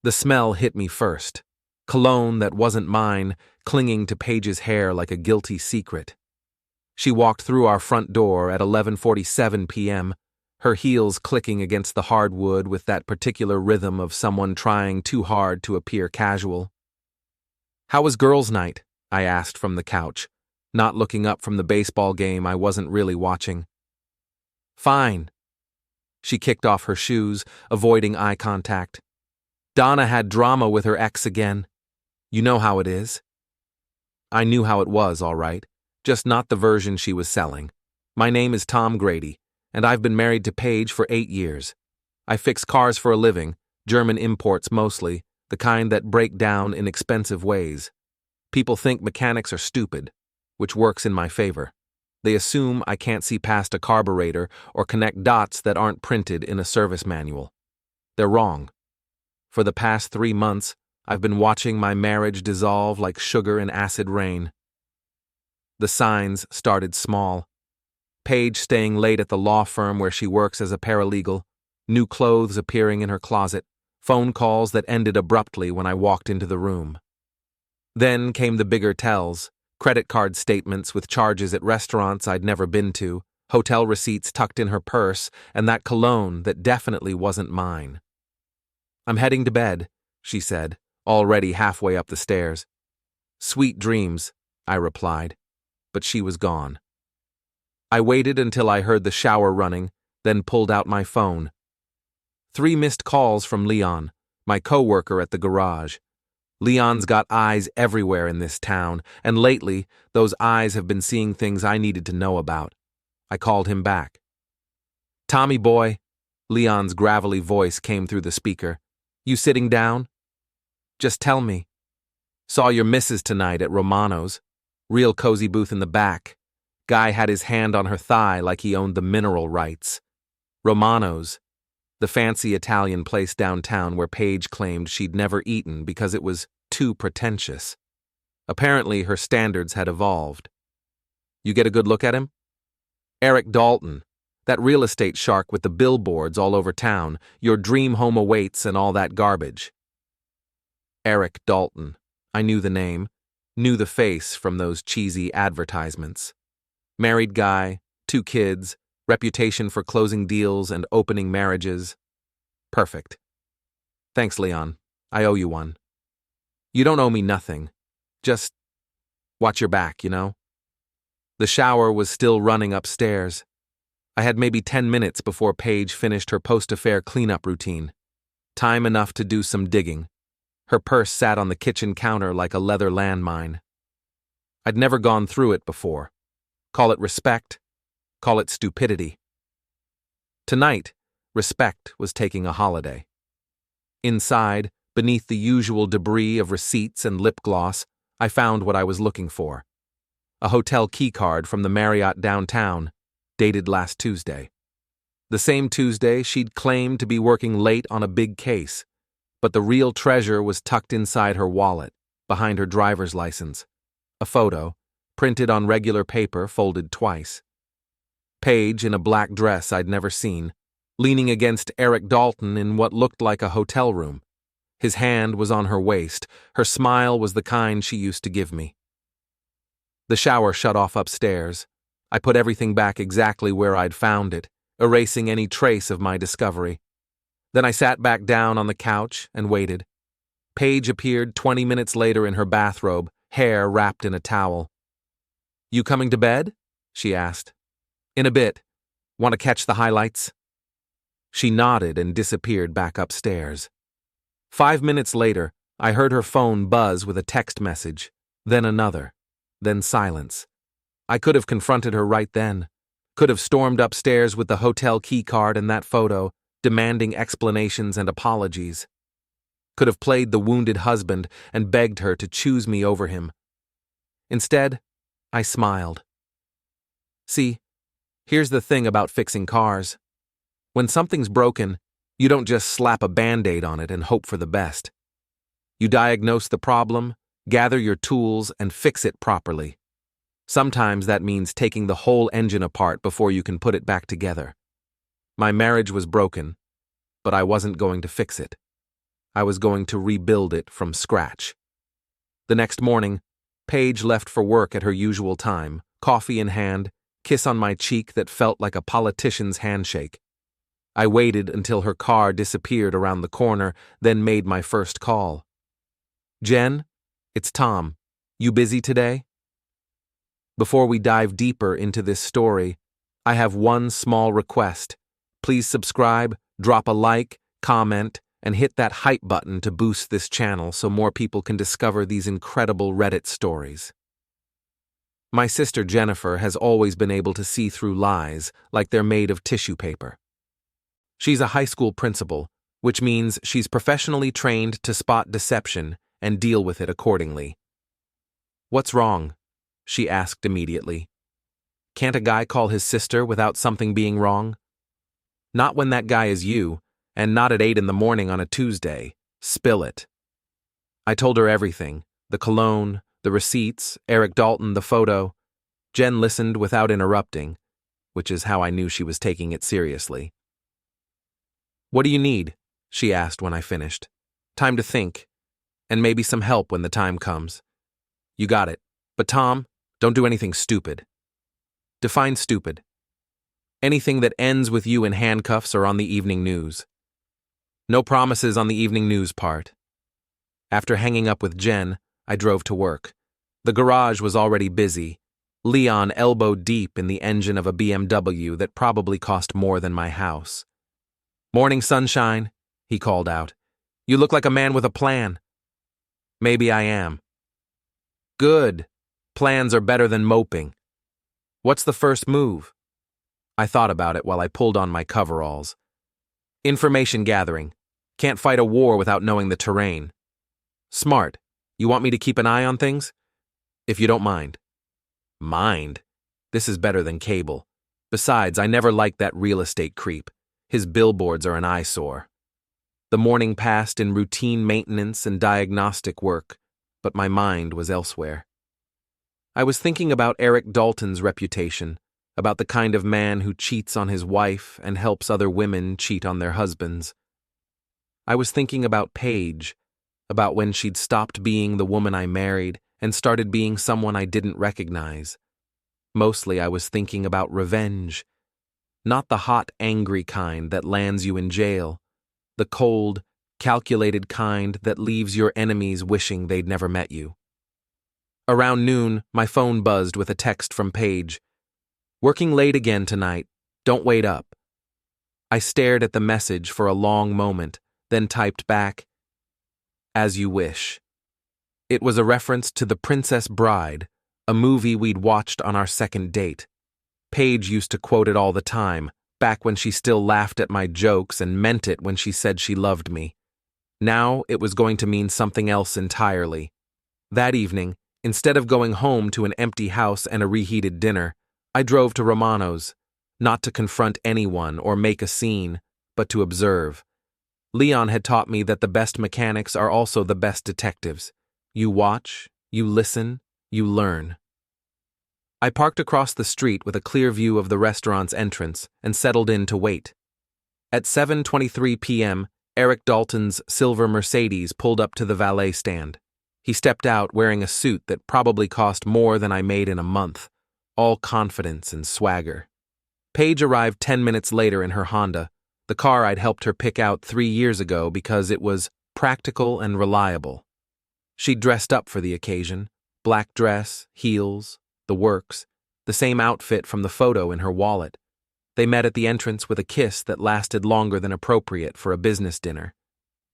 The smell hit me first. Cologne that wasn't mine, clinging to Paige's hair like a guilty secret. She walked through our front door at 11:47 p.m., her heels clicking against the hardwood with that particular rhythm of someone trying too hard to appear casual. "How was girls' night?" I asked from the couch, not looking up from the baseball game I wasn't really watching. "Fine." She kicked off her shoes, avoiding eye contact. "Donna had drama with her ex again. You know how it is." I knew how it was, all right, just not the version she was selling. My name is Tom Grady, and I've been married to Paige for 8 years. I fix cars for a living, German imports mostly, the kind that break down in expensive ways. People think mechanics are stupid, which works in my favor. They assume I can't see past a carburetor or connect dots that aren't printed in a service manual. They're wrong. For the past 3 months, I've been watching my marriage dissolve like sugar in acid rain. The signs started small. Paige staying late at the law firm where she works as a paralegal, new clothes appearing in her closet, phone calls that ended abruptly when I walked into the room. Then came the bigger tells, credit card statements with charges at restaurants I'd never been to, hotel receipts tucked in her purse, and that cologne that definitely wasn't mine. "I'm heading to bed," she said, already halfway up the stairs. "Sweet dreams," I replied, but she was gone. I waited until I heard the shower running, then pulled out my phone. 3 missed calls from Leon, my coworker at the garage. Leon's got eyes everywhere in this town, and lately, those eyes have been seeing things I needed to know about. I called him back. "Tommy boy," Leon's gravelly voice came through the speaker. "You sitting down? Just tell me. Saw your missus tonight at Romano's. Real cozy booth in the back. Guy had his hand on her thigh like he owned the mineral rights. Romano's, the fancy Italian place downtown where Paige claimed she'd never eaten because it was too pretentious. Apparently her standards had evolved. You get a good look at him? Eric Dalton, that real estate shark with the billboards all over town, your dream home awaits and all that garbage." Eric Dalton. I knew the name, knew the face from those cheesy advertisements. Married guy, 2 kids, reputation for closing deals and opening marriages. Perfect. Thanks, Leon. I owe you one. You don't owe me nothing. Just watch your back, you know? The shower was still running upstairs. I had maybe 10 minutes before Paige finished her post-affair cleanup routine. Time enough to do some digging. Her purse sat on the kitchen counter like a leather landmine. I'd never gone through it before. Call it respect, call it stupidity. Tonight, respect was taking a holiday. Inside, beneath the usual debris of receipts and lip gloss, I found what I was looking for. A hotel keycard from the Marriott downtown, dated last Tuesday. The same Tuesday she'd claimed to be working late on a big case, but the real treasure was tucked inside her wallet, behind her driver's license. A photo, printed on regular paper, folded twice. Paige in a black dress I'd never seen, leaning against Eric Dalton in what looked like a hotel room. His hand was on her waist, her smile was the kind she used to give me. The shower shut off upstairs. I put everything back exactly where I'd found it, erasing any trace of my discovery. Then I sat back down on the couch and waited. Paige appeared 20 minutes later in her bathrobe, hair wrapped in a towel. "You coming to bed?" she asked. "In a bit. Want to catch the highlights?" She nodded and disappeared back upstairs. 5 minutes later, I heard her phone buzz with a text message, then another, then silence. I could have confronted her right then, could have stormed upstairs with the hotel key card and that photo, demanding explanations and apologies. Could have played the wounded husband and begged her to choose me over him. Instead, I smiled. See, here's the thing about fixing cars. When something's broken, you don't just slap a Band-Aid on it and hope for the best. You diagnose the problem, gather your tools, and fix it properly. Sometimes that means taking the whole engine apart before you can put it back together. My marriage was broken, but I wasn't going to fix it. I was going to rebuild it from scratch. The next morning, Paige left for work at her usual time, coffee in hand, kiss on my cheek that felt like a politician's handshake. I waited until her car disappeared around the corner, then made my first call. "Jen, it's Tom. You busy today?" Before we dive deeper into this story, I have one small request. Please subscribe, drop a like, comment, and hit that hype button to boost this channel so more people can discover these incredible Reddit stories. My sister Jennifer has always been able to see through lies like they're made of tissue paper. She's a high school principal, which means she's professionally trained to spot deception and deal with it accordingly. "What's wrong?" she asked immediately. "Can't a guy call his sister without something being wrong?" "Not when that guy is you, and not at 8 in the morning on a Tuesday. Spill it." I told her everything, the cologne, the receipts, Eric Dalton, the photo. Jen listened without interrupting, which is how I knew she was taking it seriously. "What do you need?" she asked when I finished. "Time to think, and maybe some help when the time comes." "You got it. But Tom, don't do anything stupid." "Define stupid." "Anything that ends with you in handcuffs or on the evening news." "No promises on the evening news part." After hanging up with Jen, I drove to work. The garage was already busy, Leon elbow deep in the engine of a BMW that probably cost more than my house. "Morning, sunshine," he called out. "You look like a man with a plan." "Maybe I am." "Good. Plans are better than moping. What's the first move?" I thought about it while I pulled on my coveralls. "Information gathering. Can't fight a war without knowing the terrain." "Smart. You want me to keep an eye on things?" "If you don't mind." "Mind? This is better than cable. Besides, I never liked that real estate creep. His billboards are an eyesore." The morning passed in routine maintenance and diagnostic work, but my mind was elsewhere. I was thinking about Eric Dalton's reputation, about the kind of man who cheats on his wife and helps other women cheat on their husbands. I was thinking about Paige, about when she'd stopped being the woman I married and started being someone I didn't recognize. Mostly I was thinking about revenge. Not the hot, angry kind that lands you in jail. The cold, calculated kind that leaves your enemies wishing they'd never met you. Around noon, my phone buzzed with a text from Paige. "Working late again tonight. Don't wait up." I stared at the message for a long moment, then typed back, "As you wish." It was a reference to The Princess Bride, a movie we'd watched on our second date. Paige used to quote it all the time, back when she still laughed at my jokes and meant it when she said she loved me. Now it was going to mean something else entirely. That evening, instead of going home to an empty house and a reheated dinner, I drove to Romano's, not to confront anyone or make a scene, but to observe. Leon had taught me that the best mechanics are also the best detectives. You watch, you listen, you learn. I parked across the street with a clear view of the restaurant's entrance and settled in to wait. At 7:23 p.m., Eric Dalton's silver Mercedes pulled up to the valet stand. He stepped out wearing a suit that probably cost more than I made in a month, all confidence and swagger. Paige arrived 10 minutes later in her Honda, the car I'd helped her pick out 3 years ago because it was practical and reliable. She'd dressed up for the occasion, black dress, heels, the works, the same outfit from the photo in her wallet. They met at the entrance with a kiss that lasted longer than appropriate for a business dinner.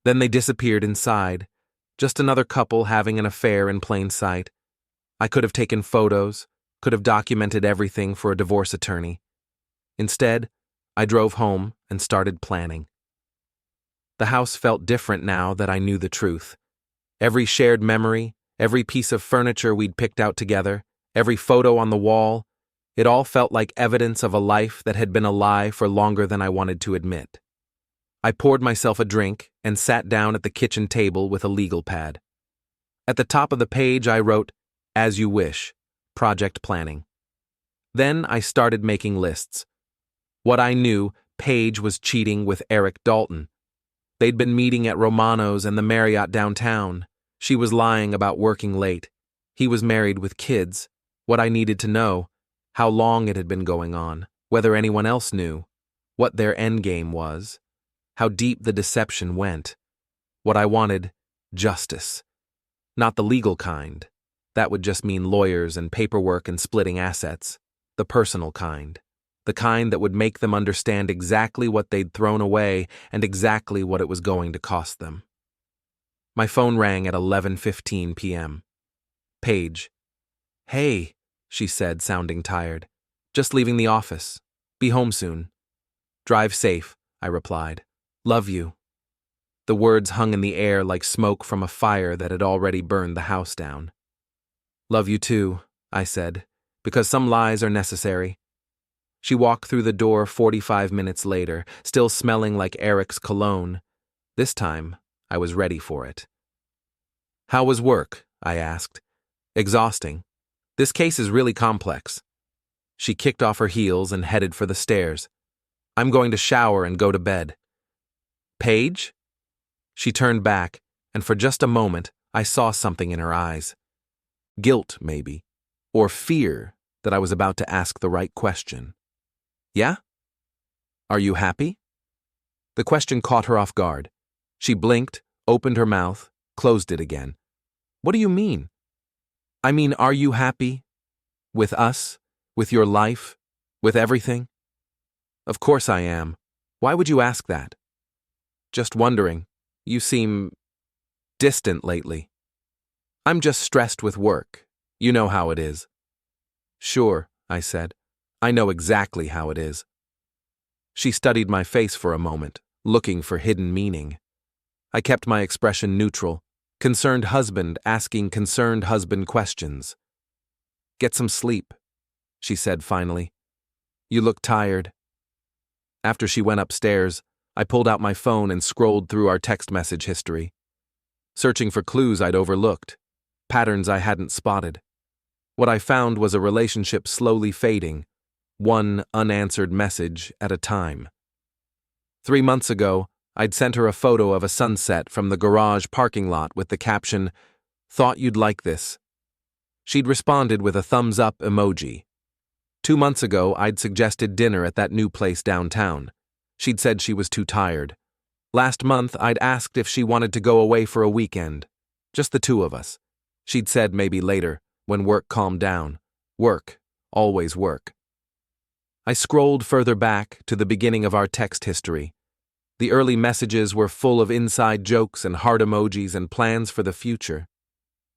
Then they disappeared inside, just another couple having an affair in plain sight. I could have taken photos, could have documented everything for a divorce attorney. Instead, I drove home and started planning. The house felt different now that I knew the truth. Every shared memory, every piece of furniture we'd picked out together, every photo on the wall, it all felt like evidence of a life that had been a lie for longer than I wanted to admit. I poured myself a drink and sat down at the kitchen table with a legal pad. At the top of the page I wrote, "As you wish, project planning." Then I started making lists. What I knew, Paige was cheating with Eric Dalton. They'd been meeting at Romano's and the Marriott downtown. She was lying about working late. He was married with kids. What I needed to know, how long it had been going on, whether anyone else knew, what their endgame was, how deep the deception went. What I wanted, justice. Not the legal kind. That would just mean lawyers and paperwork and splitting assets. The personal kind. The kind that would make them understand exactly what they'd thrown away and exactly what it was going to cost them. My phone rang at 11:15 p.m. Paige. "Hey," she said, sounding tired. "Just leaving the office. Be home soon." "Drive safe," I replied. "Love you." The words hung in the air like smoke from a fire that had already burned the house down. "Love you too," I said, "because some lies are necessary." She walked through the door 45 minutes later, still smelling like Eric's cologne. This time, I was ready for it. "How was work?" I asked. "Exhausting. This case is really complex." She kicked off her heels and headed for the stairs. "I'm going to shower and go to bed." "Paige?" She turned back, and for just a moment, I saw something in her eyes. Guilt, maybe, or fear that I was about to ask the right question. "Yeah? Are you happy?" The question caught her off guard. She blinked, opened her mouth, closed it again. "What do you mean?" "I mean, are you happy? With us? With your life? With everything?" "Of course I am. Why would you ask that?" "Just wondering. You seem distant lately." "I'm just stressed with work. You know how it is." "Sure," I said. "I know exactly how it is." She studied my face for a moment, looking for hidden meaning. I kept my expression neutral, concerned husband asking concerned husband questions. "Get some sleep," she said finally. "You look tired." After she went upstairs, I pulled out my phone and scrolled through our text message history, searching for clues I'd overlooked, patterns I hadn't spotted. What I found was a relationship slowly fading, one unanswered message at a time. 3 months ago, I'd sent her a photo of a sunset from the garage parking lot with the caption, "Thought you'd like this." She'd responded with a thumbs-up emoji. 2 months ago, I'd suggested dinner at that new place downtown. She'd said she was too tired. Last month, I'd asked if she wanted to go away for a weekend. Just the two of us. She'd said maybe later, when work calmed down. Work. Always work. I scrolled further back to the beginning of our text history. The early messages were full of inside jokes and heart emojis and plans for the future.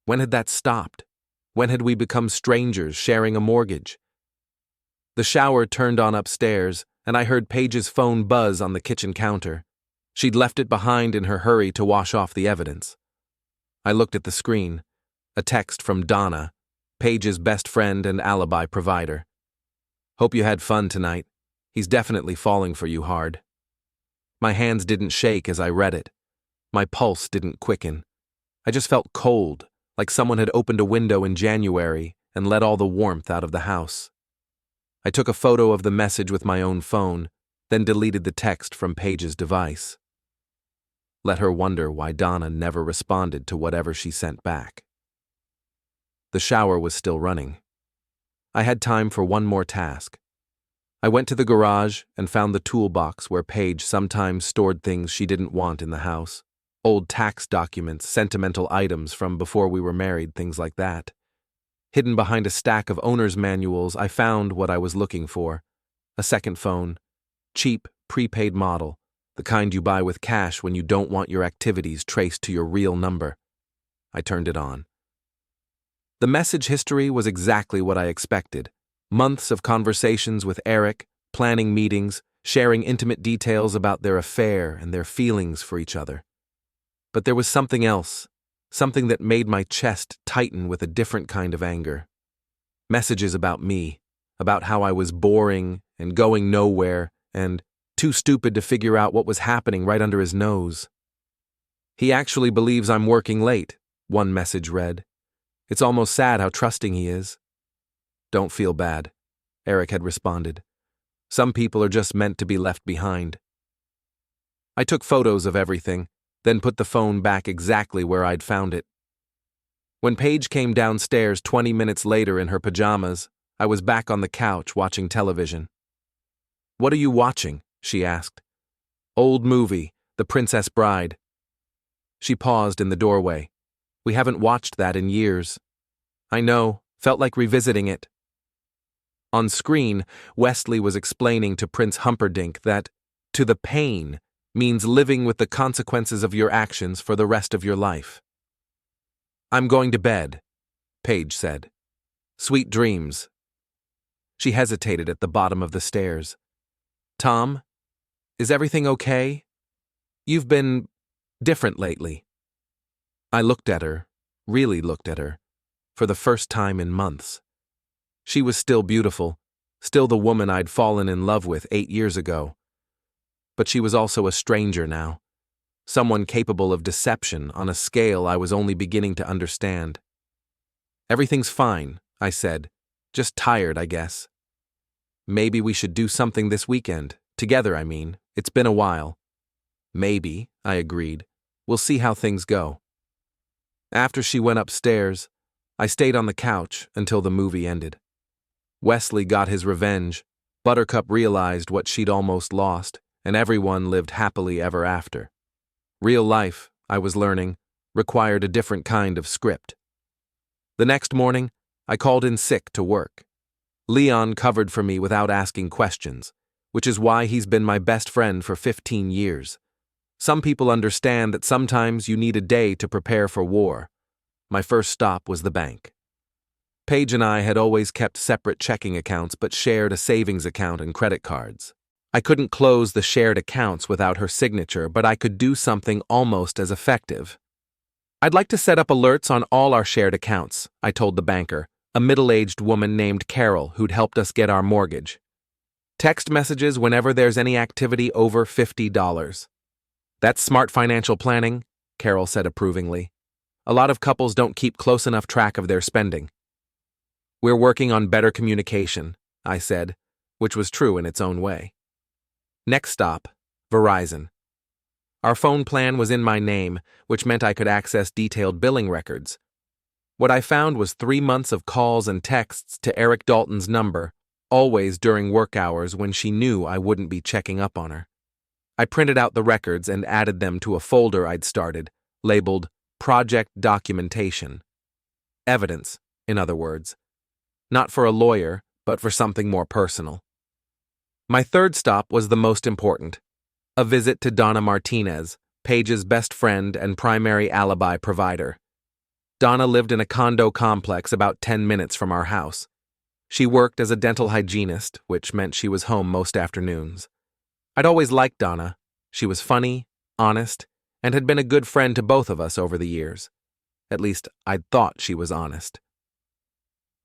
When had that stopped? When had we become strangers sharing a mortgage? The shower turned on upstairs, and I heard Paige's phone buzz on the kitchen counter. She'd left it behind in her hurry to wash off the evidence. I looked at the screen. A text from Donna, Paige's best friend and alibi provider. "Hope you had fun tonight. He's definitely falling for you hard." My hands didn't shake as I read it. My pulse didn't quicken. I just felt cold, like someone had opened a window in January and let all the warmth out of the house. I took a photo of the message with my own phone, then deleted the text from Paige's device. Let her wonder why Donna never responded to whatever she sent back. The shower was still running. I had time for one more task. I went to the garage and found the toolbox where Paige sometimes stored things she didn't want in the house. Old tax documents, sentimental items from before we were married, things like that. Hidden behind a stack of owner's manuals, I found what I was looking for. A second phone. Cheap, prepaid model. The kind you buy with cash when you don't want your activities traced to your real number. I turned it on. The message history was exactly what I expected. Months of conversations with Eric, planning meetings, sharing intimate details about their affair and their feelings for each other. But there was something else, something that made my chest tighten with a different kind of anger. Messages about me, about how I was boring and going nowhere and too stupid to figure out what was happening right under his nose. "He actually believes I'm working late," one message read. "It's almost sad how trusting he is." "Don't feel bad," Eric had responded. "Some people are just meant to be left behind." I took photos of everything, then put the phone back exactly where I'd found it. When Paige came downstairs 20 minutes later in her pajamas, I was back on the couch watching television. "What are you watching?" she asked. "Old movie, The Princess Bride." She paused in the doorway. "We haven't watched that in years." "I know, felt like revisiting it." On screen, Wesley was explaining to Prince Humperdinck that "to the pain" means living with the consequences of your actions for the rest of your life. "I'm going to bed," Paige said. "Sweet dreams." She hesitated at the bottom of the stairs. "Tom, is everything okay? You've been different lately." I looked at her, really looked at her, for the first time in months. She was still beautiful, still the woman I'd fallen in love with 8 years ago. But she was also a stranger now, someone capable of deception on a scale I was only beginning to understand. "Everything's fine," I said. "Just tired, I guess." "Maybe we should do something this weekend. Together, I mean. It's been a while." "Maybe," I agreed. "We'll see how things go." After she went upstairs, I stayed on the couch until the movie ended. Wesley got his revenge, Buttercup realized what she'd almost lost, and everyone lived happily ever after. Real life, I was learning, required a different kind of script. The next morning, I called in sick to work. Leon covered for me without asking questions, which is why he's been my best friend for 15 years. Some people understand that sometimes you need a day to prepare for war. My first stop was the bank. Paige and I had always kept separate checking accounts but shared a savings account and credit cards. I couldn't close the shared accounts without her signature, but I could do something almost as effective. "I'd like to set up alerts on all our shared accounts," I told the banker, a middle-aged woman named Carol who'd helped us get our mortgage. "Text messages whenever there's any activity over $50. "That's smart financial planning," Carol said approvingly. "A lot of couples don't keep close enough track of their spending." "We're working on better communication," I said, which was true in its own way. Next stop, Verizon. Our phone plan was in my name, which meant I could access detailed billing records. What I found was 3 months of calls and texts to Eric Dalton's number, always during work hours when she knew I wouldn't be checking up on her. I printed out the records and added them to a folder I'd started, labeled Project Documentation. Evidence, in other words. Not for a lawyer, but for something more personal. My third stop was the most important. A visit to Donna Martinez, Paige's best friend and primary alibi provider. Donna lived in a condo complex about 10 minutes from our house. She worked as a dental hygienist, which meant she was home most afternoons. I'd always liked Donna. She was funny, honest, and had been a good friend to both of us over the years. At least, I'd thought she was honest.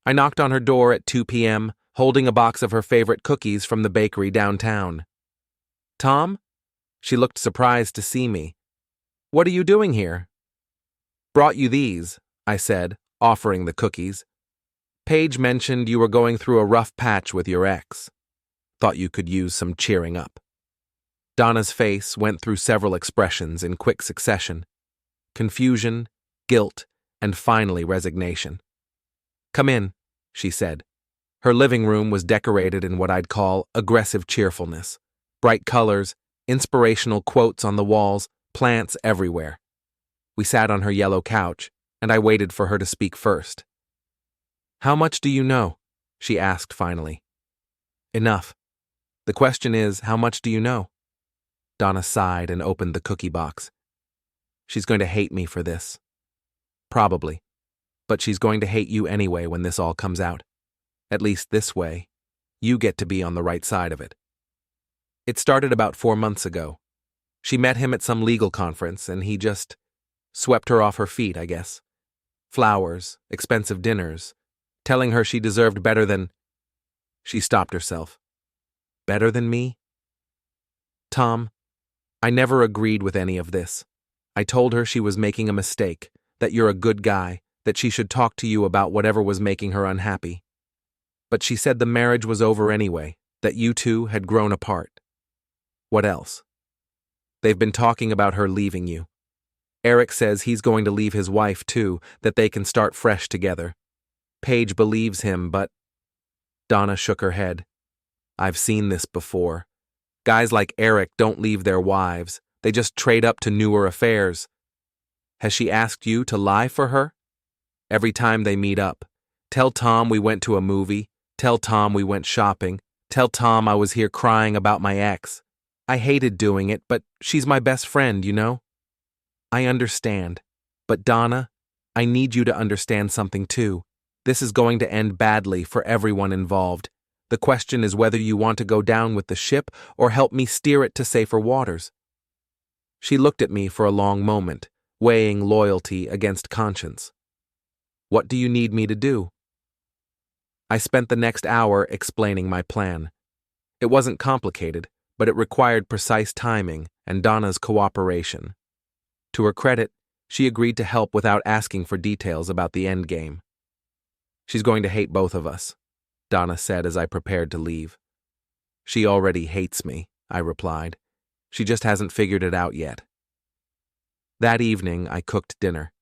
I knocked on her door at 2 p.m., holding a box of her favorite cookies from the bakery downtown. "Tom?" She looked surprised to see me. "What are you doing here?" "Brought you these," I said, offering the cookies. "Paige mentioned you were going through a rough patch with your ex. Thought you could use some cheering up." Donna's face went through several expressions in quick succession. Confusion, guilt, and finally resignation. "Come in," she said. Her living room was decorated in what I'd call aggressive cheerfulness. Bright colors, inspirational quotes on the walls, plants everywhere. We sat on her yellow couch, and I waited for her to speak first. "How much do you know?" she asked finally. "Enough. The question is, how much do you know?" Donna sighed and opened the cookie box. "She's going to hate me for this." "Probably. But she's going to hate you anyway when this all comes out. At least this way, you get to be on the right side of it." It started about 4 months ago. She met him at some legal conference, and he just swept her off her feet, I guess. Flowers, expensive dinners, telling her she deserved better than... She stopped herself. Better than me? "Tom, I never agreed with any of this. I told her she was making a mistake, that you're a good guy, that she should talk to you about whatever was making her unhappy. But she said the marriage was over anyway, that you two had grown apart. What else?" They've been talking about her leaving you. Eric says he's going to leave his wife too, that they can start fresh together. Paige believes him, but… Donna shook her head. I've seen this before. Guys like Eric don't leave their wives. They just trade up to newer affairs. Has she asked you to lie for her? Every time they meet up. Tell Tom we went to a movie. Tell Tom we went shopping. Tell Tom I was here crying about my ex. I hated doing it, but she's my best friend, you know? I understand. But Donna, I need you to understand something too. This is going to end badly for everyone involved. The question is whether you want to go down with the ship or help me steer it to safer waters. She looked at me for a long moment, weighing loyalty against conscience. What do you need me to do? I spent the next hour explaining my plan. It wasn't complicated, but it required precise timing and Donna's cooperation. To her credit, she agreed to help without asking for details about the endgame. She's going to hate both of us, Donna said as I prepared to leave. She already hates me, I replied. She just hasn't figured it out yet. That evening, I cooked dinner.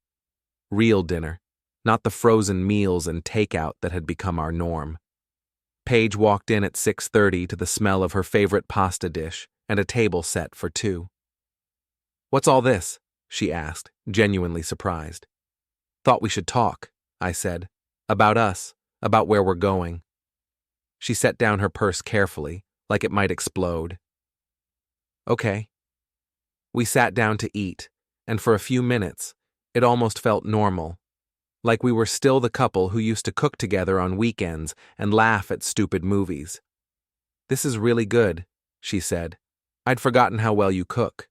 Real dinner, not the frozen meals and takeout that had become our norm. Paige walked in at 6:30 to the smell of her favorite pasta dish and a table set for two. What's all this? She asked, genuinely surprised. Thought we should talk, I said. About us, about where we're going. She set down her purse carefully, like it might explode. Okay. We sat down to eat, and for a few minutes, it almost felt normal, like we were still the couple who used to cook together on weekends and laugh at stupid movies. This is really good, she said. I'd forgotten how well you cook.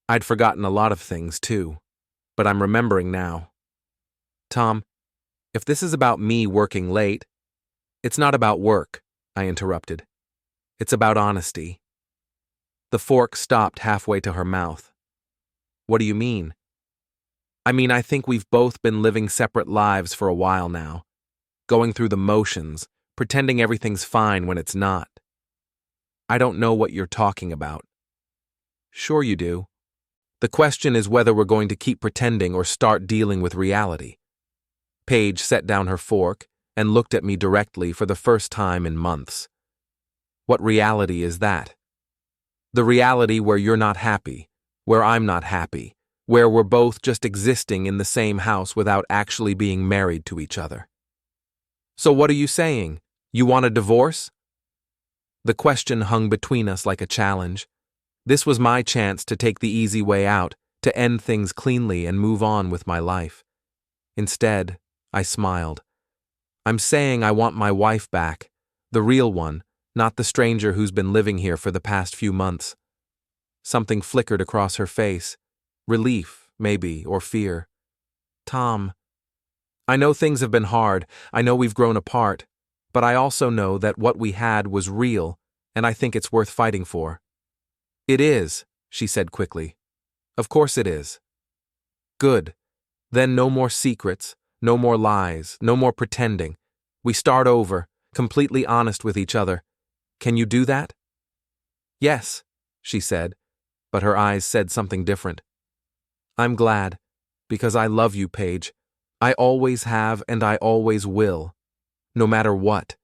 I'd forgotten a lot of things, too, but I'm remembering now. Tom, if this is about me working late… It's not about work, I interrupted. It's about honesty. The fork stopped halfway to her mouth. What do you mean? I mean, I think we've both been living separate lives for a while now, going through the motions, pretending everything's fine when it's not. I don't know what you're talking about. Sure you do. The question is whether we're going to keep pretending or start dealing with reality. Paige set down her fork and looked at me directly for the first time in months. What reality is that? The reality where you're not happy, where I'm not happy, where we're both just existing in the same house without actually being married to each other. So what are you saying? You want a divorce? The question hung between us like a challenge. This was my chance to take the easy way out, to end things cleanly and move on with my life. Instead, I smiled. I'm saying I want my wife back, the real one, not the stranger who's been living here for the past few months. Something flickered across her face. Relief, maybe, or fear. Tom, I know things have been hard, I know we've grown apart, but I also know that what we had was real, and I think it's worth fighting for. It is, she said quickly. Of course it is. Good. Then no more secrets, no more lies, no more pretending. We start over, completely honest with each other. Can you do that? Yes, she said, but her eyes said something different. I'm glad, because I love you, Paige. I always have and I always will, no matter what.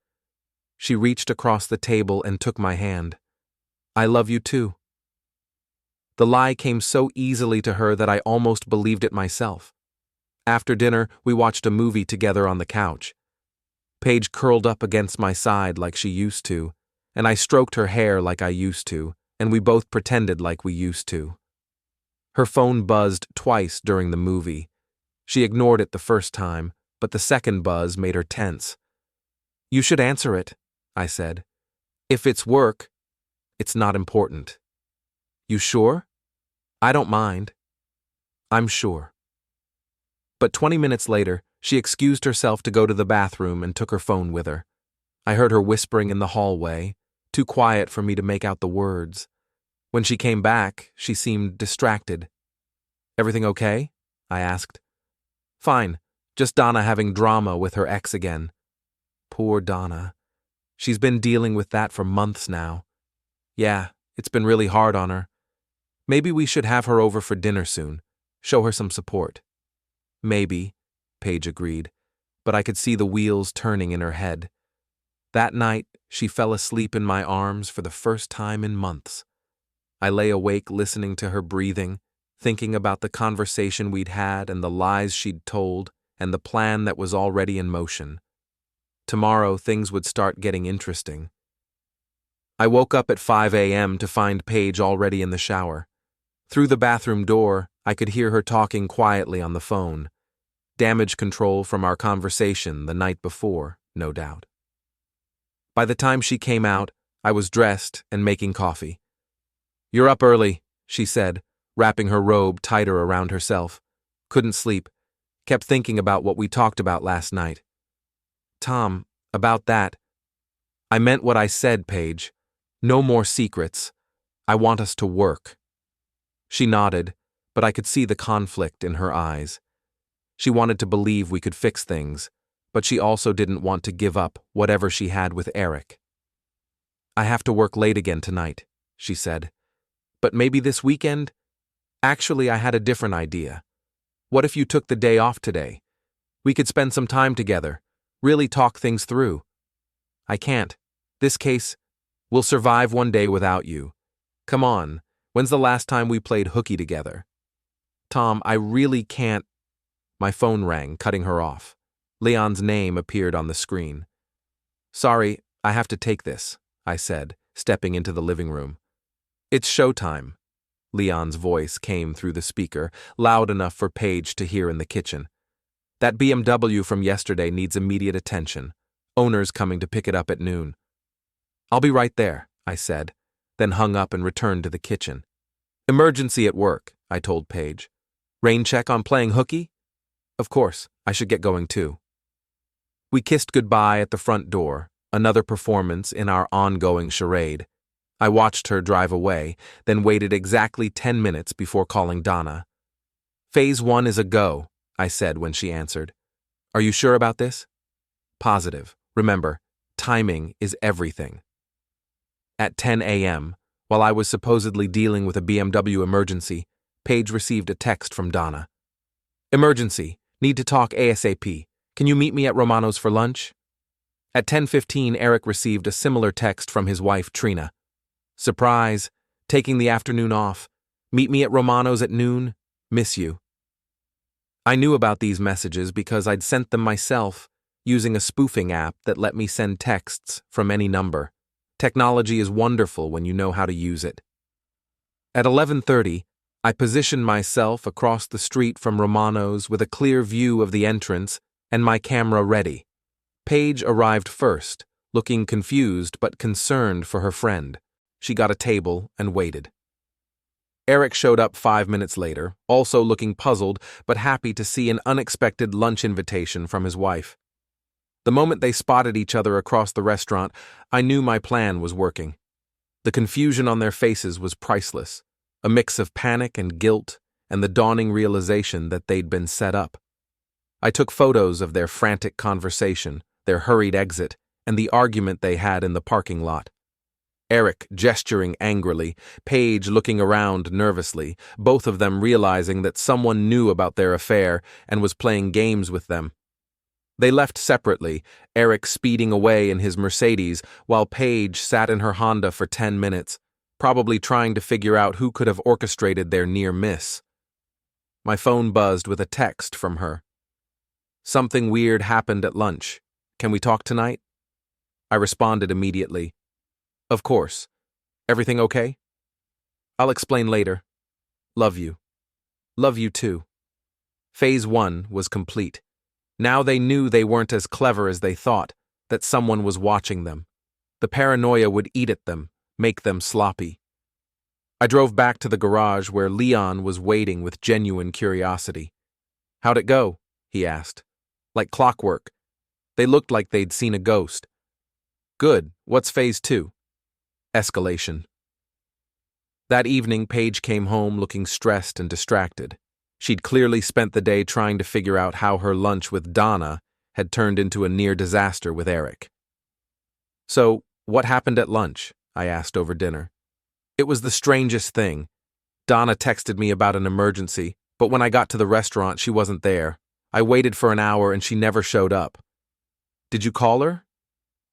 She reached across the table and took my hand. I love you too. The lie came so easily to her that I almost believed it myself. After dinner, we watched a movie together on the couch. Paige curled up against my side like she used to, and I stroked her hair like I used to, and we both pretended like we used to. Her phone buzzed twice during the movie. She ignored it the first time, but the second buzz made her tense. You should answer it, I said. If it's work, it's not important. You sure? I don't mind. I'm sure. But 20 minutes later, she excused herself to go to the bathroom and took her phone with her. I heard her whispering in the hallway, too quiet for me to make out the words. When she came back, she seemed distracted. Everything okay? I asked. Fine, just Donna having drama with her ex again. Poor Donna. She's been dealing with that for months now. Yeah, it's been really hard on her. Maybe we should have her over for dinner soon. Show her some support. Maybe, Paige agreed, but I could see the wheels turning in her head. That night, she fell asleep in my arms for the first time in months. I lay awake listening to her breathing, thinking about the conversation we'd had and the lies she'd told and the plan that was already in motion. Tomorrow, things would start getting interesting. I woke up at 5 a.m. to find Paige already in the shower. Through the bathroom door, I could hear her talking quietly on the phone. Damage control from our conversation the night before, no doubt. By the time she came out, I was dressed and making coffee. "You're up early," she said, wrapping her robe tighter around herself. "Couldn't sleep. Kept thinking about what we talked about last night." "Tom, about that." "I meant what I said, Paige. No more secrets. I want us to work." She nodded, but I could see the conflict in her eyes. She wanted to believe we could fix things, but she also didn't want to give up whatever she had with Eric. "I have to work late again tonight," she said. "But maybe this weekend? Actually, I had a different idea. What if you took the day off today? We could spend some time together, really talk things through." "I can't. This case, we'll survive one day without you. Come on, when's the last time we played hooky together?" "Tom, I really can't." My phone rang, cutting her off. Leon's name appeared on the screen. "Sorry, I have to take this," I said, stepping into the living room. "It's showtime." Leon's voice came through the speaker, loud enough for Paige to hear in the kitchen. "That BMW from yesterday needs immediate attention. Owner's coming to pick it up at noon." "I'll be right there," I said, then hung up and returned to the kitchen. "Emergency at work," I told Paige. "Rain check on playing hooky?" "Of course, I should get going too." We kissed goodbye at the front door, another performance in our ongoing charade. I watched her drive away, then waited exactly 10 minutes before calling Donna. "Phase 1 is a go," I said when she answered. "Are you sure about this?" "Positive. Remember, timing is everything." At 10 a.m., while I was supposedly dealing with a BMW emergency, Paige received a text from Donna. "Emergency. Need to talk ASAP. Can you meet me at Romano's for lunch?" At 10:15, Eric received a similar text from his wife, Trina. "Surprise. Taking the afternoon off. Meet me at Romano's at noon. Miss you." I knew about these messages because I'd sent them myself, using a spoofing app that let me send texts from any number. Technology is wonderful when you know how to use it. At 11:30, I positioned myself across the street from Romano's with a clear view of the entrance and my camera ready. Paige arrived first, looking confused but concerned for her friend. She got a table and waited. Eric showed up 5 minutes later, also looking puzzled but happy to see an unexpected lunch invitation from his wife. The moment they spotted each other across the restaurant, I knew my plan was working. The confusion on their faces was priceless, a mix of panic and guilt and the dawning realization that they'd been set up. I took photos of their frantic conversation, their hurried exit, and the argument they had in the parking lot. Eric gesturing angrily, Paige looking around nervously, both of them realizing that someone knew about their affair and was playing games with them. They left separately, Eric speeding away in his Mercedes while Paige sat in her Honda for 10 minutes, probably trying to figure out who could have orchestrated their near miss. My phone buzzed with a text from her. "Something weird happened at lunch. Can we talk tonight?" I responded immediately. "Of course. Everything okay?" "I'll explain later. Love you." "Love you too." Phase 1 was complete. Now they knew they weren't as clever as they thought, that someone was watching them. The paranoia would eat at them, make them sloppy. I drove back to the garage where Leon was waiting with genuine curiosity. "How'd it go?" he asked. "Like clockwork. They looked like they'd seen a ghost." "Good. What's phase 2? Escalation." That evening, Paige came home looking stressed and distracted. She'd clearly spent the day trying to figure out how her lunch with Donna had turned into a near disaster with Eric. "So, what happened at lunch?" I asked over dinner. "It was the strangest thing. Donna texted me about an emergency, but when I got to the restaurant, she wasn't there. I waited for an hour and she never showed up. Did you call her?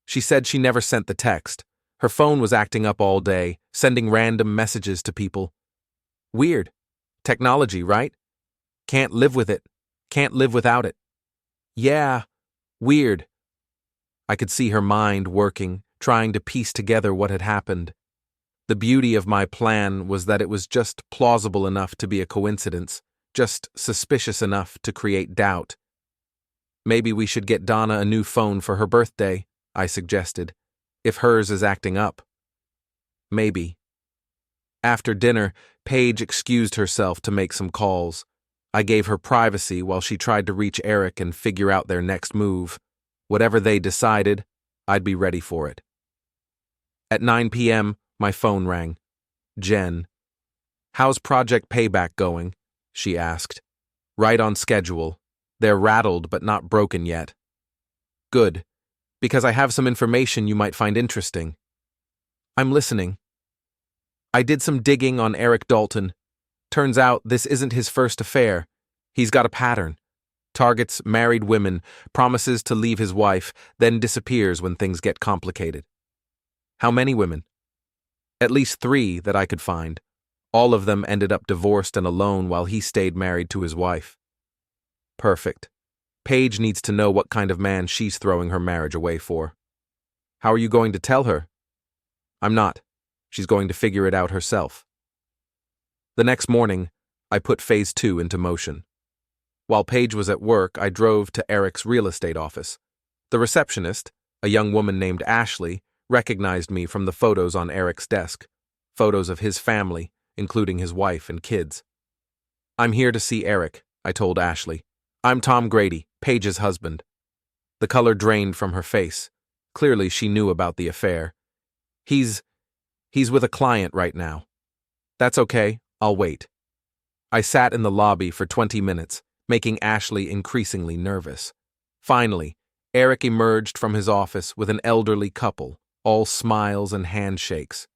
She said she never sent the text. Her phone was acting up all day, sending random messages to people. Weird. Technology, right? Can't live with it. Can't live without it. Yeah, weird. I could see her mind working, trying to piece together what had happened. The beauty of my plan was that it was just plausible enough to be a coincidence, just suspicious enough to create doubt. Maybe we should get Donna a new phone for her birthday, I suggested, if hers is acting up. Maybe. After dinner, Paige excused herself to make some calls. I gave her privacy while she tried to reach Eric and figure out their next move. Whatever they decided, I'd be ready for it. At 9 p.m., my phone rang. Jen. How's Project Payback going? She asked. Right on schedule. They're rattled but not broken yet. Good, because I have some information you might find interesting. I'm listening. I did some digging on Eric Dalton. Turns out this isn't his first affair. He's got a pattern. Targets married women, promises to leave his wife, then disappears when things get complicated. How many women? At least 3 that I could find. All of them ended up divorced and alone while he stayed married to his wife. Perfect. Paige needs to know what kind of man she's throwing her marriage away for. How are you going to tell her? I'm not. She's going to figure it out herself. The next morning, I put Phase 2 into motion. While Paige was at work, I drove to Eric's real estate office. The receptionist, a young woman named Ashley, recognized me from the photos on Eric's desk, photos of his family, including his wife and kids. I'm here to see Eric, I told Ashley. I'm Tom Grady, Paige's husband. The color drained from her face. Clearly she knew about the affair. He's with a client right now. That's okay, I'll wait. I sat in the lobby for 20 minutes, making Ashley increasingly nervous. Finally, Eric emerged from his office with an elderly couple, all smiles and handshakes.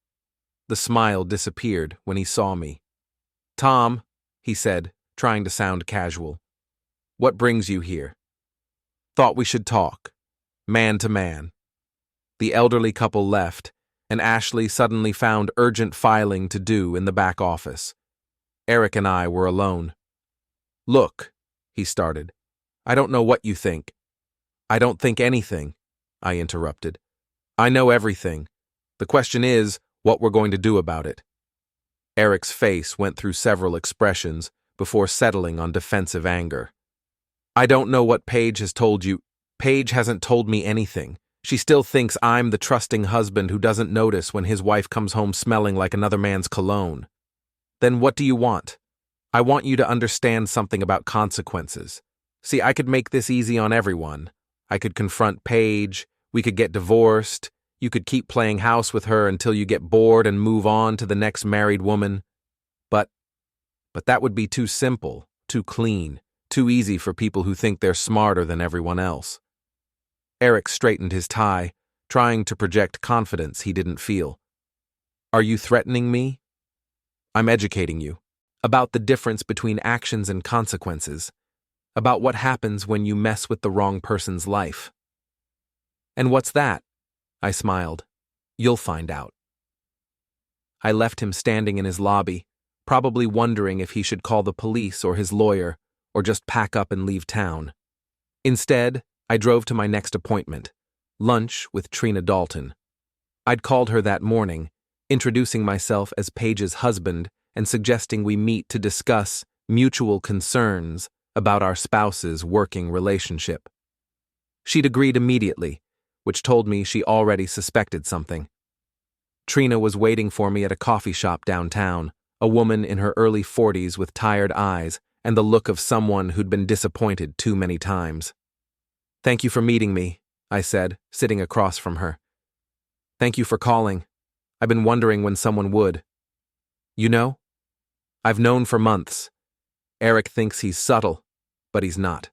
The smile disappeared when he saw me. Tom, he said, trying to sound casual. What brings you here? Thought we should talk. Man to man. The elderly couple left, and Ashley suddenly found urgent filing to do in the back office. Eric and I were alone. Look, he started. I don't know what you think. I don't think anything, I interrupted. I know everything. The question is what we're going to do about it. Eric's face went through several expressions before settling on defensive anger. I don't know what Paige has told you. Paige hasn't told me anything. She still thinks I'm the trusting husband who doesn't notice when his wife comes home smelling like another man's cologne. Then what do you want? I want you to understand something about consequences. See, I could make this easy on everyone. I could confront Paige, we could get divorced, you could keep playing house with her until you get bored and move on to the next married woman. But that would be too simple, too clean, too easy for people who think they're smarter than everyone else. Eric straightened his tie, trying to project confidence he didn't feel. Are you threatening me? I'm educating you. About the difference between actions and consequences. About what happens when you mess with the wrong person's life. And what's that? I smiled. You'll find out. I left him standing in his lobby, probably wondering if he should call the police or his lawyer, or just pack up and leave town. Instead, I drove to my next appointment, lunch with Trina Dalton. I'd called her that morning, introducing myself as Paige's husband and suggesting we meet to discuss mutual concerns about our spouse's working relationship. She'd agreed immediately, which told me she already suspected something. Trina was waiting for me at a coffee shop downtown, a woman in her early 40s with tired eyes and the look of someone who'd been disappointed too many times. Thank you for meeting me, I said, sitting across from her. Thank you for calling. I've been wondering when someone would. You know? I've known for months. Eric thinks he's subtle, but he's not.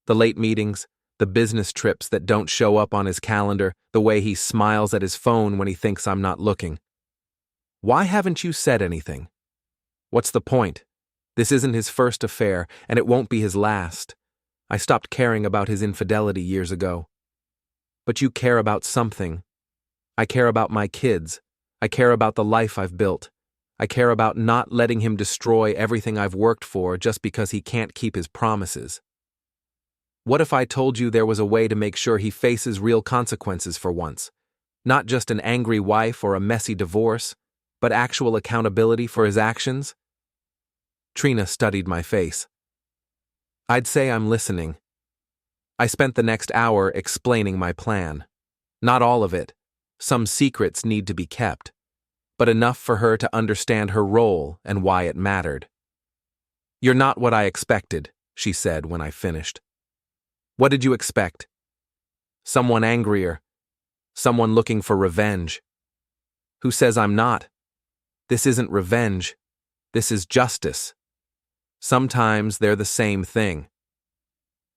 The late meetings, the business trips that don't show up on his calendar, the way he smiles at his phone when he thinks I'm not looking. Why haven't you said anything? What's the point? This isn't his first affair, and it won't be his last. I stopped caring about his infidelity years ago. But you care about something. I care about my kids. I care about the life I've built. I care about not letting him destroy everything I've worked for just because he can't keep his promises. What if I told you there was a way to make sure he faces real consequences for once? Not just an angry wife or a messy divorce, but actual accountability for his actions? Trina studied my face. I'd say I'm listening. I spent the next hour explaining my plan. Not all of it. Some secrets need to be kept, but enough for her to understand her role and why it mattered. You're not what I expected, she said when I finished. What did you expect? Someone angrier. Someone looking for revenge. Who says I'm not? This isn't revenge. This is justice. Sometimes they're the same thing.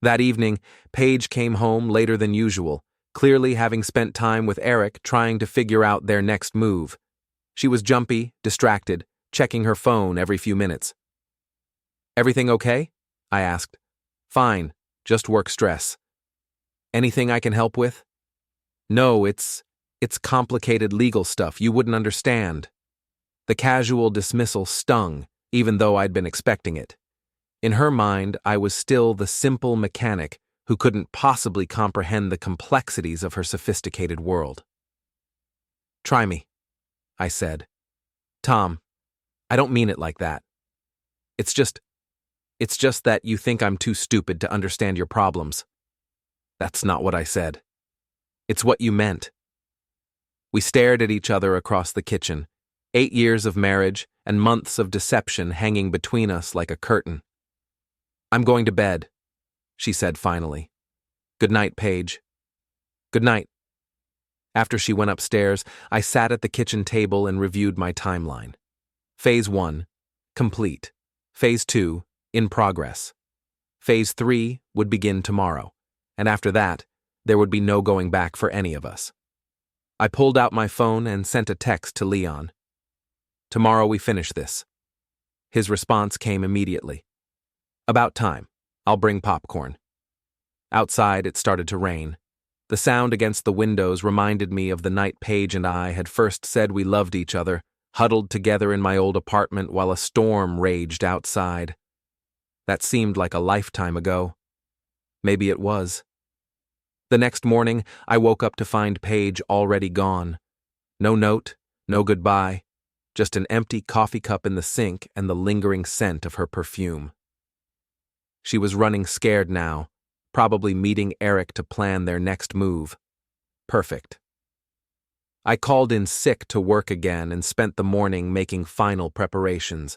That evening, Paige came home later than usual, clearly having spent time with Eric trying to figure out their next move. She was jumpy, distracted, checking her phone every few minutes. Everything okay? I asked. Fine, just work stress. Anything I can help with? No, it's complicated legal stuff you wouldn't understand. The casual dismissal stung, even though I'd been expecting it. In her mind, I was still the simple mechanic who couldn't possibly comprehend the complexities of her sophisticated world. Try me, I said. Tom, I don't mean it like that. It's just that you think I'm too stupid to understand your problems. That's not what I said. It's what you meant. We stared at each other across the kitchen, 8 years of marriage and months of deception hanging between us like a curtain. I'm going to bed, she said finally. Good night, Paige. Good night. After she went upstairs, I sat at the kitchen table and reviewed my timeline. Phase 1, complete. Phase 2, in progress. Phase 3 would begin tomorrow, and after that, there would be no going back for any of us. I pulled out my phone and sent a text to Leon. Tomorrow we finish this. His response came immediately. About time. I'll bring popcorn. Outside, it started to rain. The sound against the windows reminded me of the night Paige and I had first said we loved each other, huddled together in my old apartment while a storm raged outside. That seemed like a lifetime ago. Maybe it was. The next morning, I woke up to find Paige already gone. No note, no goodbye, just an empty coffee cup in the sink and the lingering scent of her perfume. She was running scared now, probably meeting Eric to plan their next move. Perfect. I called in sick to work again and spent the morning making final preparations.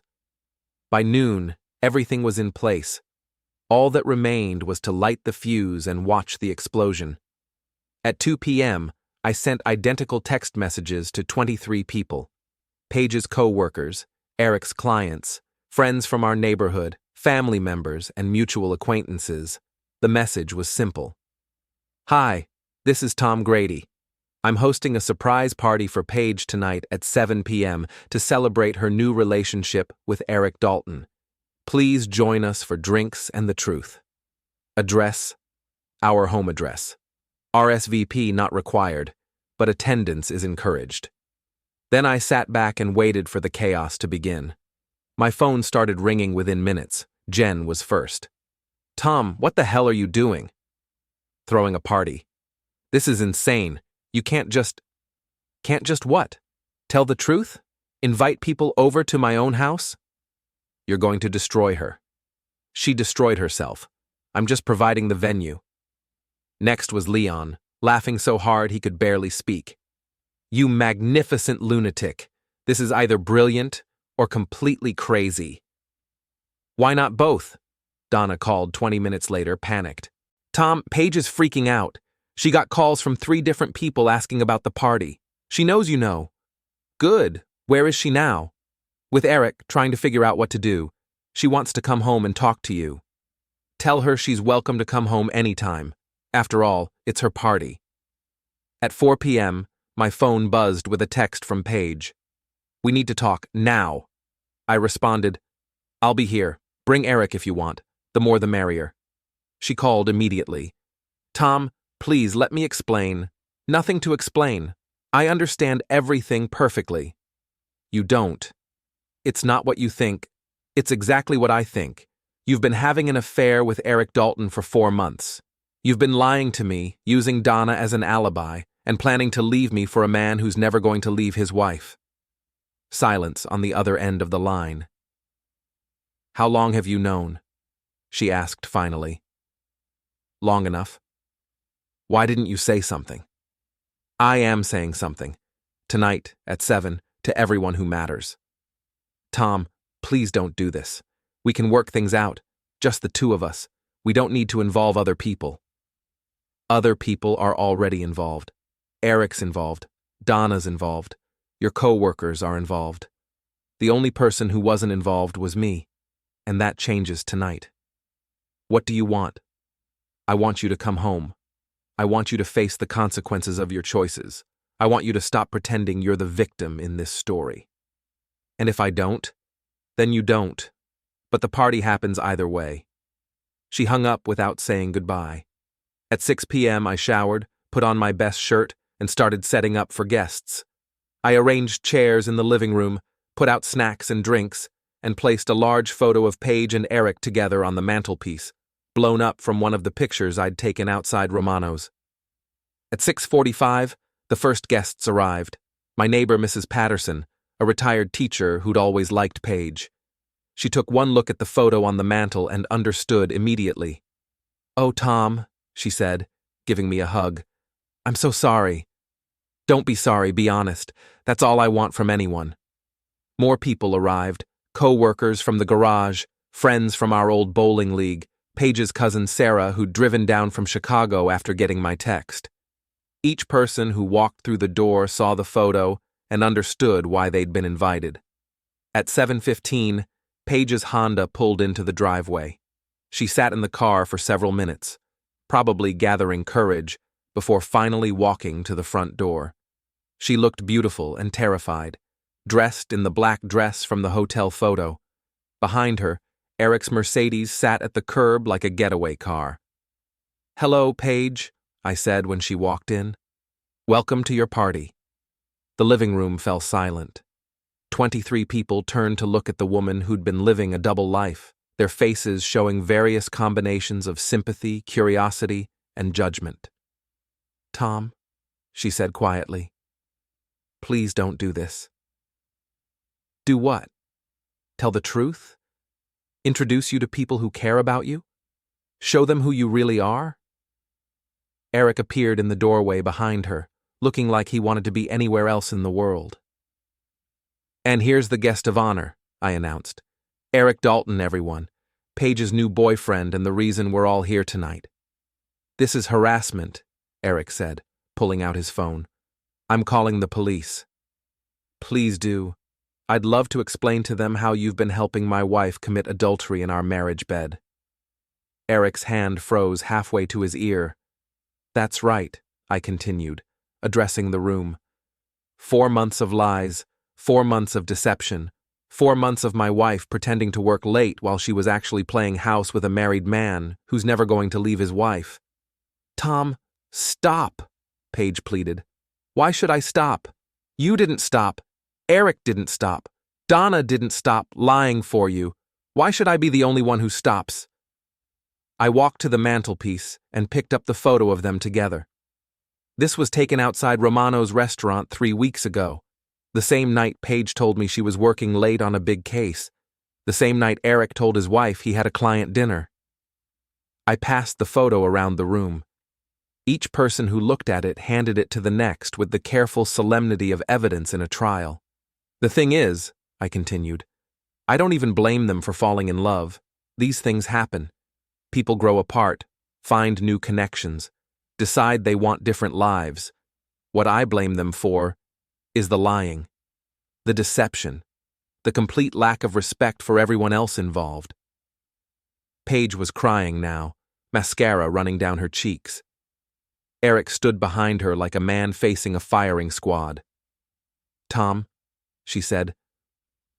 By noon, everything was in place. All that remained was to light the fuse and watch the explosion. At 2 p.m., I sent identical text messages to 23 people. Paige's co-workers, Eric's clients, friends from our neighborhood, family members, and mutual acquaintances. The message was simple. Hi, this is Tom Grady. I'm hosting a surprise party for Paige tonight at 7 p.m. to celebrate her new relationship with Eric Dalton. Please join us for drinks and the truth. Address: our home address. RSVP not required, but attendance is encouraged. Then I sat back and waited for the chaos to begin. My phone started ringing within minutes. Jen was first. Tom, what the hell are you doing? Throwing a party. This is insane. You can't just what? Tell the truth? Invite people over to my own house? You're going to destroy her. She destroyed herself. I'm just providing the venue. Next was Leon, laughing so hard he could barely speak. You magnificent lunatic. This is either brilliant or completely crazy. Why not both? Donna called 20 minutes later, panicked. Tom, Paige is freaking out. She got calls from 3 different people asking about the party. She knows you know. Good. Where is she now? With Eric, trying to figure out what to do. She wants to come home and talk to you. Tell her she's welcome to come home anytime. After all, it's her party. At 4 p.m., my phone buzzed with a text from Paige. We need to talk now. I responded, "I'll be here. Bring Eric if you want. The more the merrier." She called immediately. "Tom, please let me explain." "Nothing to explain. I understand everything perfectly." "You don't. It's not what you think. It's exactly what I think. You've been having an affair with Eric Dalton for 4 months. You've been lying to me, using Donna as an alibi, and planning to leave me for a man who's never going to leave his wife." Silence on the other end of the line. "How long have you known?" she asked finally. "Long enough." "Why didn't you say something?" "I am saying something. Tonight, at 7, to everyone who matters." "Tom, please don't do this. We can work things out, just the two of us. We don't need to involve other people." "Other people are already involved. Eric's involved. Donna's involved. Your co-workers are involved. The only person who wasn't involved was me, and that changes tonight. What do you want?" "I want you to come home. I want you to face the consequences of your choices. I want you to stop pretending you're the victim in this story." "And if I don't?" "Then you don't. But the party happens either way." She hung up without saying goodbye. At 6 p.m. I showered, put on my best shirt, and started setting up for guests. I arranged chairs in the living room, put out snacks and drinks, and placed a large photo of Paige and Eric together on the mantelpiece, blown up from one of the pictures I'd taken outside Romano's. At 6:45, the first guests arrived. My neighbor, Mrs. Patterson, a retired teacher who'd always liked Paige. She took one look at the photo on the mantel and understood immediately. "Oh, Tom," she said, giving me a hug. "I'm so sorry." "Don't be sorry, be honest. That's all I want from anyone." More people arrived, co-workers from the garage, friends from our old bowling league, Paige's cousin Sarah, who'd driven down from Chicago after getting my text. Each person who walked through the door saw the photo and understood why they'd been invited. At 7:15, Paige's Honda pulled into the driveway. She sat in the car for several minutes, probably gathering courage, before finally walking to the front door. She looked beautiful and terrified, dressed in the black dress from the hotel photo. Behind her, Eric's Mercedes sat at the curb like a getaway car. "Hello, Paige," I said when she walked in. "Welcome to your party." The living room fell silent. 23 people turned to look at the woman who'd been living a double life, their faces showing various combinations of sympathy, curiosity, and judgment. "Tom," she said quietly, "please don't do this." "Do what? Tell the truth? Introduce you to people who care about you? Show them who you really are?" Eric appeared in the doorway behind her, looking like he wanted to be anywhere else in the world. "And here's the guest of honor," I announced. "Eric Dalton, everyone. Paige's new boyfriend and the reason we're all here tonight." "This is harassment," Eric said, pulling out his phone. "I'm calling the police." "Please do. I'd love to explain to them how you've been helping my wife commit adultery in our marriage bed." Eric's hand froze halfway to his ear. "That's right," I continued, addressing the room. 4 months of lies, 4 months of deception, 4 months of my wife pretending to work late while she was actually playing house with a married man who's never going to leave his wife. "Tom, stop," Paige pleaded. "Why should I stop? You didn't stop. Eric didn't stop. Donna didn't stop lying for you. Why should I be the only one who stops?" I walked to the mantelpiece and picked up the photo of them together. This was taken outside Romano's restaurant 3 weeks ago, the same night Paige told me she was working late on a big case, the same night Eric told his wife he had a client dinner. I passed the photo around the room. Each person who looked at it handed it to the next with the careful solemnity of evidence in a trial. "The thing is," I continued, "I don't even blame them for falling in love. These things happen. People grow apart, find new connections, decide they want different lives. What I blame them for is the lying, the deception, the complete lack of respect for everyone else involved." Paige was crying now, mascara running down her cheeks. Eric stood behind her like a man facing a firing squad. "Tom," she said,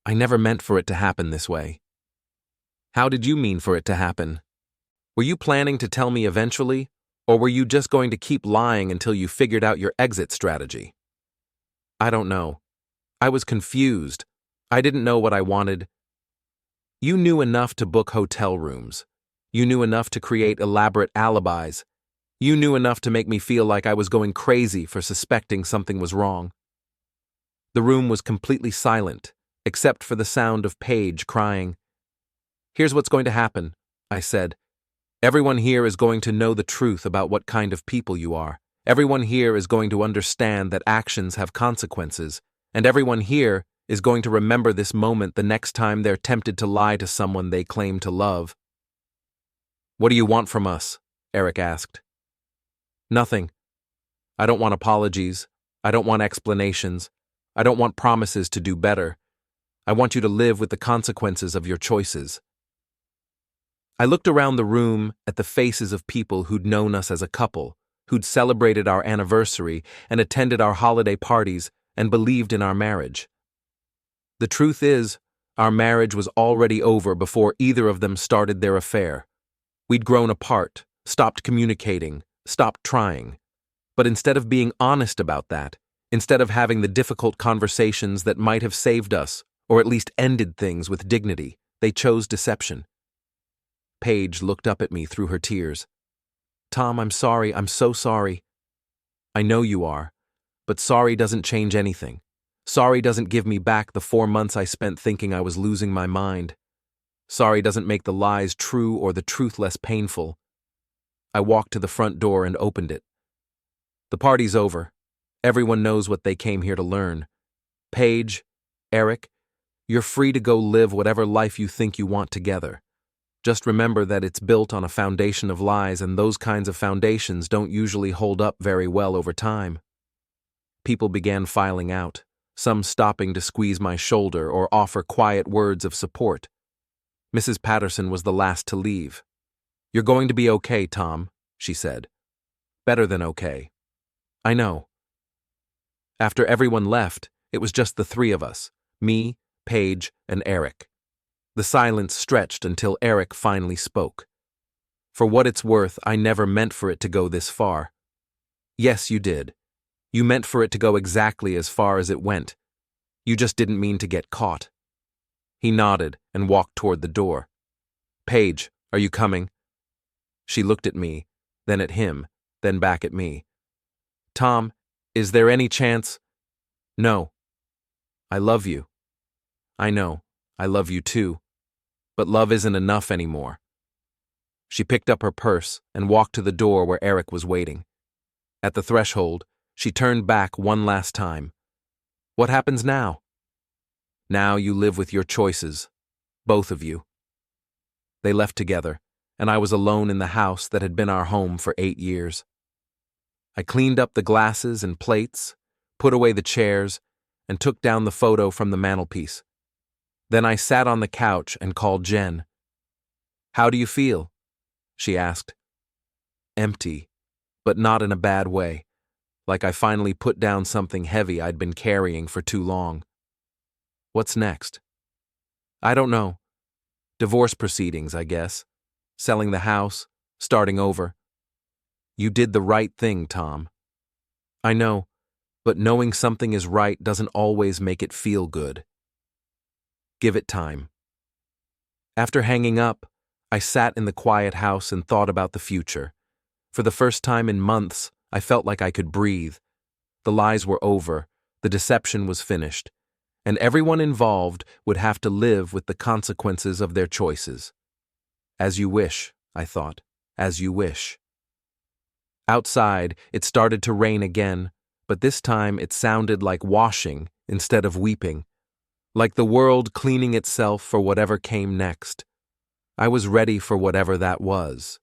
I never meant for it to happen this way. How did you mean for it to happen? Were you planning to tell me eventually, or were you just going to keep lying until you figured out your exit strategy? I don't know. I was confused. I didn't know what I wanted. You knew enough to book hotel rooms. You knew enough to create elaborate alibis. You knew enough to make me feel like I was going crazy for suspecting something was wrong. The room was completely silent, except for the sound of Paige crying. Here's what's going to happen, I said. Everyone here is going to know the truth about what kind of people you are. Everyone here is going to understand that actions have consequences, and everyone here is going to remember this moment the next time they're tempted to lie to someone they claim to love. What do you want from us? Eric asked. Nothing. I don't want apologies. I don't want explanations. I don't want promises to do better. I want you to live with the consequences of your choices. I looked around the room at the faces of people who'd known us as a couple, who'd celebrated our anniversary and attended our holiday parties and believed in our marriage. The truth is, our marriage was already over before either of them started their affair. We'd grown apart, stopped communicating, stopped trying. But instead of being honest about that, instead of having the difficult conversations that might have saved us, or at least ended things with dignity, they chose deception. Paige looked up at me through her tears. Tom, I'm sorry, I'm so sorry. I know you are, but sorry doesn't change anything. Sorry doesn't give me back the 4 months I spent thinking I was losing my mind. Sorry doesn't make the lies true or the truth less painful. I walked to the front door and opened it. The party's over. Everyone knows what they came here to learn. Paige, Eric, you're free to go live whatever life you think you want together. Just remember that it's built on a foundation of lies, and those kinds of foundations don't usually hold up very well over time. People began filing out, some stopping to squeeze my shoulder or offer quiet words of support. Mrs. Patterson was the last to leave. You're going to be okay, Tom, she said. Better than okay. I know. After everyone left, it was just the three of us, me, Paige, and Eric. The silence stretched until Eric finally spoke. For what it's worth, I never meant for it to go this far. Yes, you did. You meant for it to go exactly as far as it went. You just didn't mean to get caught. He nodded and walked toward the door. Paige, are you coming? She looked at me, then at him, then back at me. Tom, is there any chance? No. I love you. I know, I love you too. But love isn't enough anymore. She picked up her purse and walked to the door where Eric was waiting. At the threshold, she turned back one last time. What happens now? Now you live with your choices, both of you. They left together, and I was alone in the house that had been our home for 8 years. I cleaned up the glasses and plates, put away the chairs, and took down the photo from the mantelpiece. Then I sat on the couch and called Jen. How do you feel? She asked. Empty, but not in a bad way, like I finally put down something heavy I'd been carrying for too long. What's next? I don't know. Divorce proceedings, I guess. Selling the house, starting over. You did the right thing, Tom. I know, but knowing something is right doesn't always make it feel good. Give it time. After hanging up, I sat in the quiet house and thought about the future. For the first time in months, I felt like I could breathe. The lies were over, the deception was finished, and everyone involved would have to live with the consequences of their choices. As you wish, I thought, as you wish. Outside, it started to rain again, but this time it sounded like washing instead of weeping. Like the world cleaning itself for whatever came next. I was ready for whatever that was.